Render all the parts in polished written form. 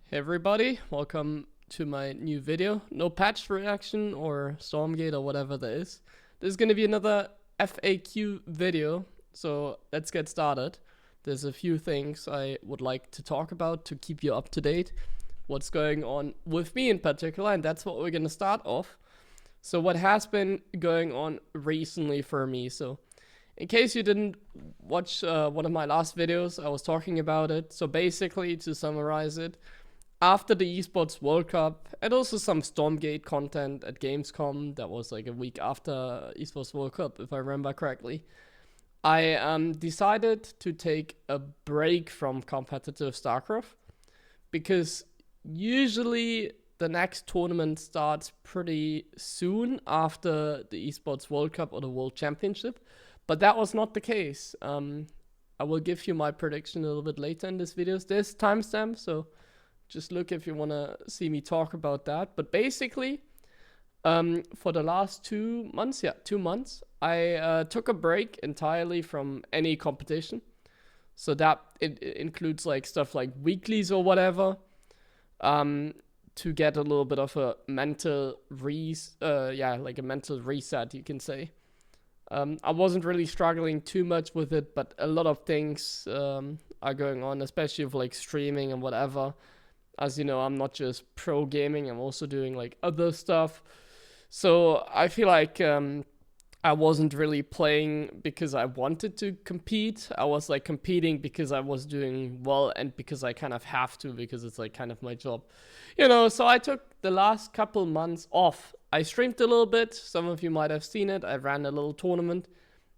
Hey everybody, welcome to my new video. No patch reaction or Stormgate or whatever that is. This is going to be another FAQ video, so let's get started. There's a few things I would like to talk about to keep you up to date. What's going on with me in particular, and that's what we're going to start off. So what has been going on recently for me. So in case you didn't watch one of my last videos, I was talking about it. So basically, to summarize it, after the Esports World Cup and also some Stormgate content at Gamescom, that was like a week after Esports World Cup, if I remember correctly, I decided to take a break from competitive StarCraft because usually the next tournament starts pretty soon after the Esports World Cup or the World Championship, but that was not the case. I will give you my prediction a little bit later in this video. There's timestamp, so just look if you want to see me talk about that. But basically, for the last 2 months, I took a break entirely from any competition. So that it includes like stuff like weeklies or whatever, to get a little bit of a mental mental reset, you can say. I wasn't really struggling too much with it, but a lot of things are going on, especially with like streaming and whatever. As you know, I'm not just pro gaming, I'm also doing like other stuff. So I feel like I wasn't really playing because I wanted to compete. I was like competing because I was doing well and because I kind of have to, because it's like kind of my job. So I took the last couple months off. I streamed a little bit. Some of you might have seen it. I ran a little tournament.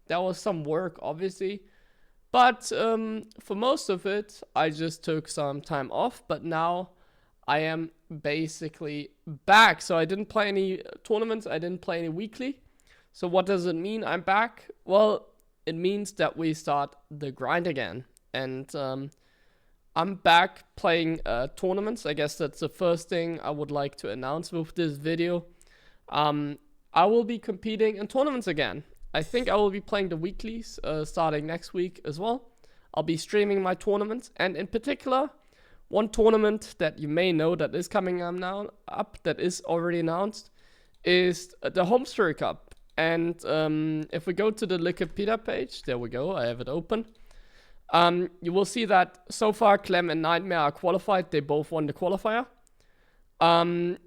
That was some work, obviously. But for most of it, I just took some time off. But now I am basically back. So I didn't play any tournaments. I didn't play any weekly. So what does it mean I'm back? Well, it means that we start the grind again. And I'm back playing tournaments. I guess that's the first thing I would like to announce with this video. I will be competing in tournaments again. I think I will be playing the weeklies starting next week as well. I'll be streaming my tournaments, and in particular, one tournament that you may know that is coming up that is already announced is the Home Story Cup. And if we go to the Wikipedia page, there we go, I have it open. You will see that so far Clem and Nightmare are qualified. They both won the qualifier. I'm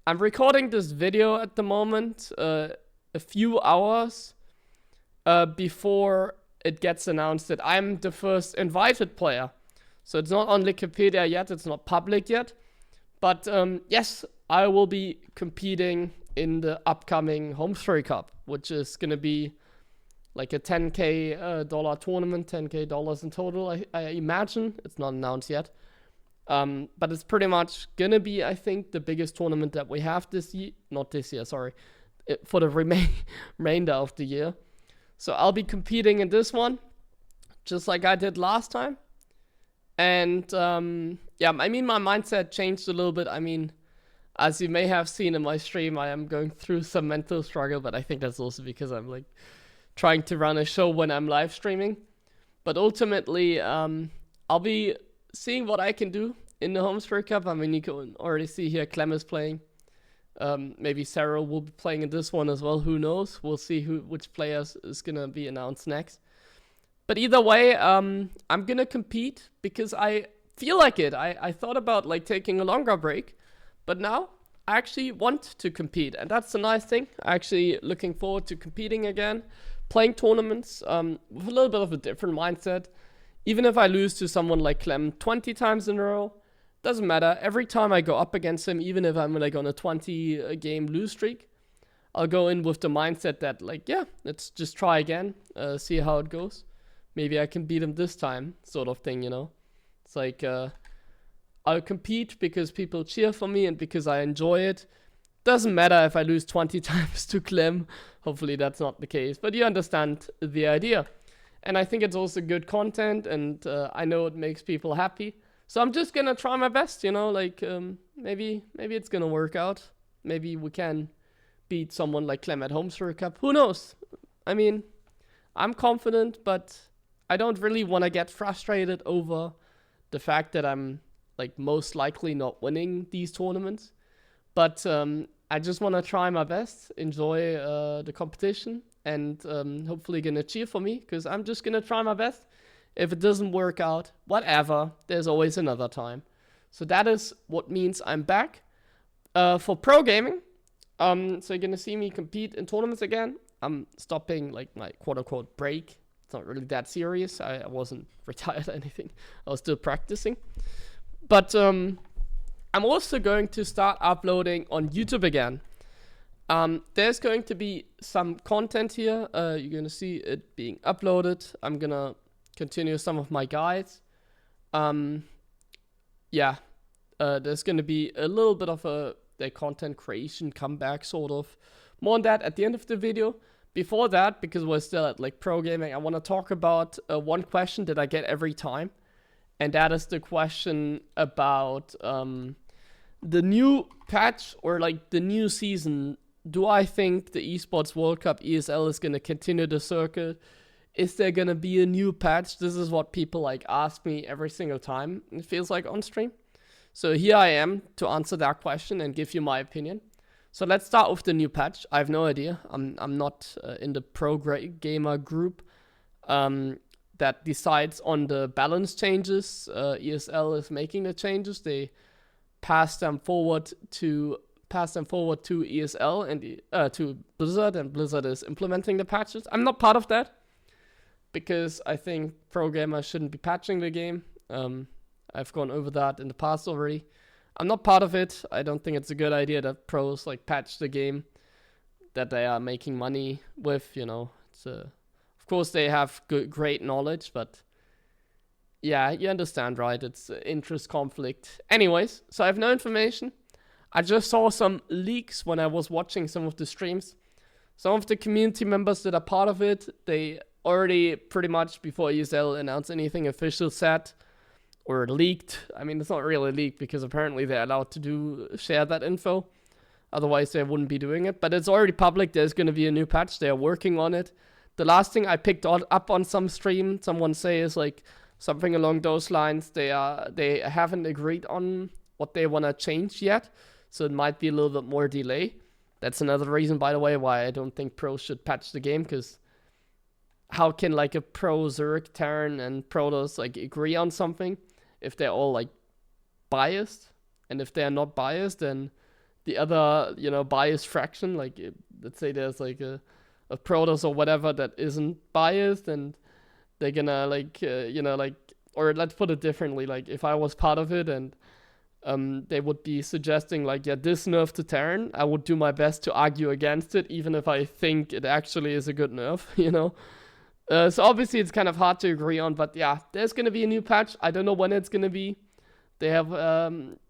recording this video at the moment, a few hours before it gets announced that I'm the first invited player. So it's not on Wikipedia yet, it's not public yet. But yes, I will be competing in the upcoming Home Story Cup, which is going to be like a $10K dollar tournament, $10K in total, I imagine. It's not announced yet. But it's pretty much going to be, I think, the biggest tournament that we have this year. Not this year, sorry. For the remainder of the year. So I'll be competing in this one, just like I did last time. And my mindset changed a little bit. I mean, as you may have seen in my stream, I am going through some mental struggle, but I think that's also because I'm like trying to run a show when I'm live streaming. But ultimately, I'll be seeing what I can do in the Home Story Cup. I mean, you can already see here Clem is playing. Maybe Sarah will be playing in this one as well. Who knows? We'll see which players is gonna be announced next. But either way, I'm gonna compete because I feel like it. I thought about like taking a longer break, but now I actually want to compete, and that's a nice thing. Actually, looking forward to competing again, playing tournaments with a little bit of a different mindset. Even if I lose to someone like Clem 20 times in a row, doesn't matter. Every time I go up against him, even if I'm like on a 20 game lose streak, I'll go in with the mindset that like, yeah, let's just try again, see how it goes. Maybe I can beat him this time, sort of thing, It's like, I'll compete because people cheer for me and because I enjoy it. Doesn't matter if I lose 20 times to Clem. Hopefully that's not the case, but you understand the idea. And I think it's also good content, and I know it makes people happy. So I'm just gonna try my best, maybe it's gonna work out. Maybe we can beat someone like Clem at Home Story Cup. Who knows? I mean, I'm confident, but I don't really want to get frustrated over the fact that I'm like most likely not winning these tournaments. But I just want to try my best, enjoy the competition, and hopefully gonna cheer for me, because I'm just gonna try my best. If it doesn't work out, whatever, there's always another time. So that is what means I'm back. For pro gaming, so you're gonna see me compete in tournaments again. I'm stopping like my quote-unquote break. It's not really that serious. I wasn't retired or anything. I was still practicing. But I'm also going to start uploading on YouTube again. There's going to be some content here. You're going to see it being uploaded. I'm going to continue some of my guides. Yeah, there's going to be a little bit of a content creation comeback, sort of. More on that at the end of the video. Before that, because we're still at like pro gaming, I want to talk about one question that I get every time. And that is the question about the new patch, or like the new season. Do I think the Esports World Cup ESL is going to continue the circuit? Is there going to be a new patch? This is what people like ask me every single time, it feels like, on stream. So here I am to answer that question and give you my opinion. So let's start with the new patch. I have no idea. I'm not in the pro gamer group that decides on the balance changes. ESL is making the changes. They pass them forward to ESL and to Blizzard, and Blizzard is implementing the patches. I'm not part of that, because I think pro gamers shouldn't be patching the game. I've gone over that in the past already. I'm not part of it. I don't think it's a good idea that pros like patch the game that they are making money with. You know, it's of course they have great knowledge, but yeah, you understand, right? It's interest conflict. Anyways, so I have no information. I just saw some leaks when I was watching some of the streams. Some of the community members that are part of it, they already pretty much before ESL announced anything official said, or leaked. I mean, it's not really leaked because apparently they're allowed to share that info. Otherwise, they wouldn't be doing it. But it's already public. There's going to be a new patch. They are working on it. The last thing I picked up on some stream, someone say is like something along those lines. They haven't agreed on what they want to change yet. So it might be a little bit more delay. That's another reason, by the way, why I don't think pros should patch the game, because how can like a pro Zerg, Terran, and Protoss like agree on something if they're all like biased? And if they're not biased, then the other, you know, biased fraction, like let's say there's like a Protoss or whatever that isn't biased, and they're gonna like, you know, like, or let's put it differently, like if I was part of it and they would be suggesting like, yeah, this nerf to Terran, I would do my best to argue against it, even if I think it actually is a good nerf, you know? So obviously it's kind of hard to agree on, but yeah, there's going to be a new patch. I don't know when it's going to be. They have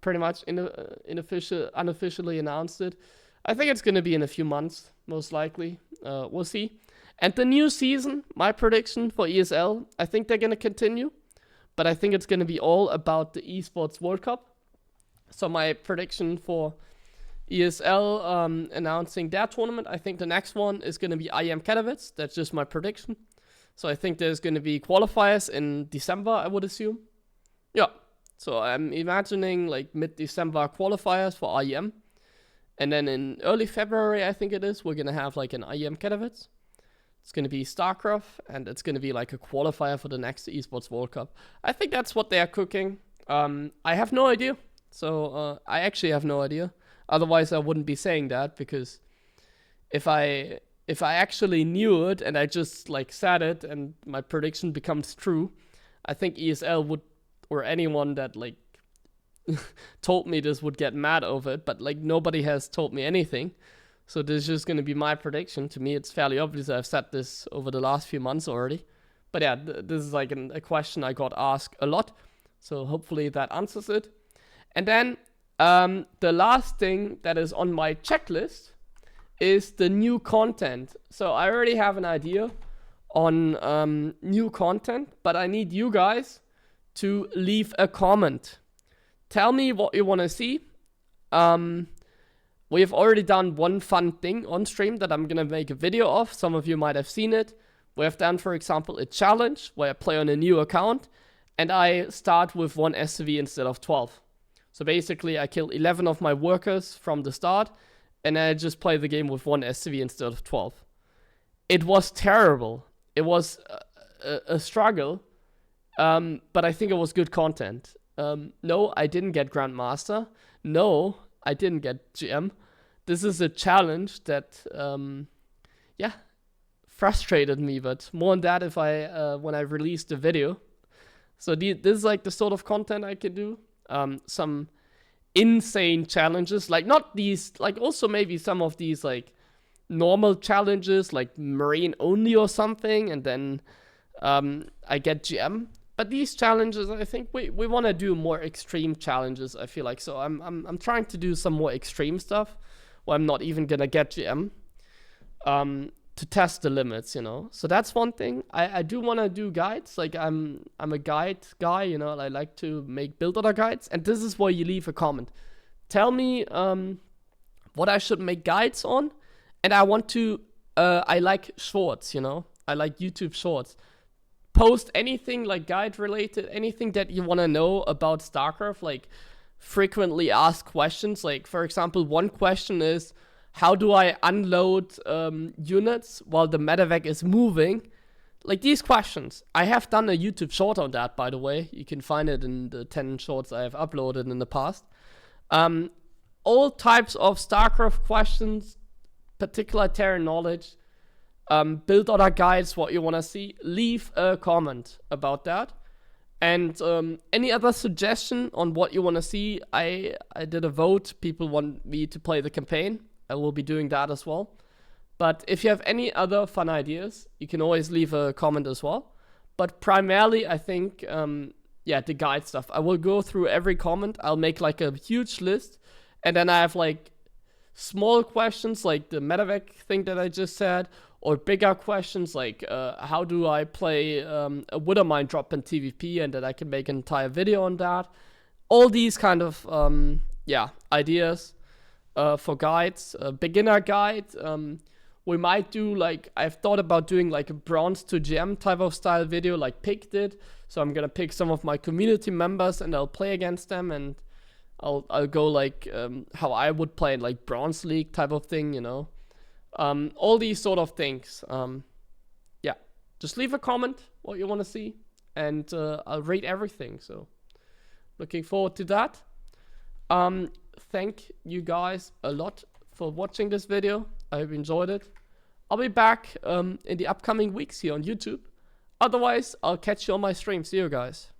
pretty much unofficially announced it. I think it's going to be in a few months, most likely. We'll see. And the new season, my prediction for ESL, I think they're going to continue, but I think it's going to be all about the Esports World Cup. So my prediction for ESL announcing their tournament, I think the next one is going to be IEM Katowice. That's just my prediction. So I think there's going to be qualifiers in December, I would assume. Yeah. So I'm imagining like mid-December qualifiers for IEM. And then in early February, I think it is, we're going to have like an IEM Katowice. It's going to be StarCraft, and it's going to be like a qualifier for the next Esports World Cup. I think that's what they're cooking. I have no idea. So I actually have no idea. Otherwise, I wouldn't be saying that, because if I actually knew it and I just like said it and my prediction becomes true, I think ESL would, or anyone that like told me this, would get mad over it. But like nobody has told me anything, so this is just going to be my prediction. To me, it's fairly obvious. I've said this over the last few months already. But yeah, this is like a question I got asked a lot, so hopefully that answers it. And then the last thing that is on my checklist is the new content. So I already have an idea on new content, but I need you guys to leave a comment. Tell me what you want to see. We have already done one fun thing on stream that I'm going to make a video of. Some of you might have seen it. We have done, for example, a challenge where I play on a new account and I start with 1 SCV instead of 12. So basically I kill 11 of my workers from the start, and I just play the game with 1 SCV instead of 12. It was terrible. It was a struggle, but I think it was good content. No, I didn't get Grandmaster. No, I didn't get GM. This is a challenge that, yeah, frustrated me, but more on that if when I release the video. So this is like the sort of content I can do. Some insane challenges, like not these, like also maybe some of these like normal challenges, like Marine only or something, and then I get GM. But these challenges, I think we want to do more extreme challenges, I feel like. So I'm trying to do some more extreme stuff where I'm not even gonna get GM. To test the limits, you know. So that's one thing. I do want to do guides. Like I'm a guide guy, you know. I like to make build order guides, and this is where you leave a comment. Tell me what I should make guides on, and I want to. I like shorts, you know. I like YouTube shorts. Post anything like guide related, anything that you want to know about StarCraft. Like frequently asked questions. Like for example, one question is, how do I unload units while the medevac is moving? Like these questions. I have done a YouTube short on that, by the way. You can find it in the 10 shorts I have uploaded in the past. All types of StarCraft questions, particular Terran knowledge, build order guides, what you want to see. Leave a comment about that. And any other suggestion on what you want to see, I did a vote. People want me to play the campaign. I will be doing that as well. But if you have any other fun ideas, you can always leave a comment as well. But primarily, I think, yeah, the guide stuff. I will go through every comment. I'll make like a huge list. And then I have like small questions like the medevac thing that I just said. Or bigger questions like how do I play a Withermine drop in TVP, and that I can make an entire video on that. All these kind of, yeah, ideas. For guides, a beginner guide. We might do like, I've thought about doing like a bronze to gem type of style video like Pick did. So I'm gonna pick some of my community members and I'll play against them, and I'll go like how I would play in like Bronze League type of thing, you know. All these sort of things. Yeah, just leave a comment what you want to see, and I'll rate everything. So looking forward to that. Thank you guys a lot for watching this video. I hope you enjoyed it. I'll be back in the upcoming weeks here on YouTube. Otherwise, I'll catch you on my stream. See you guys.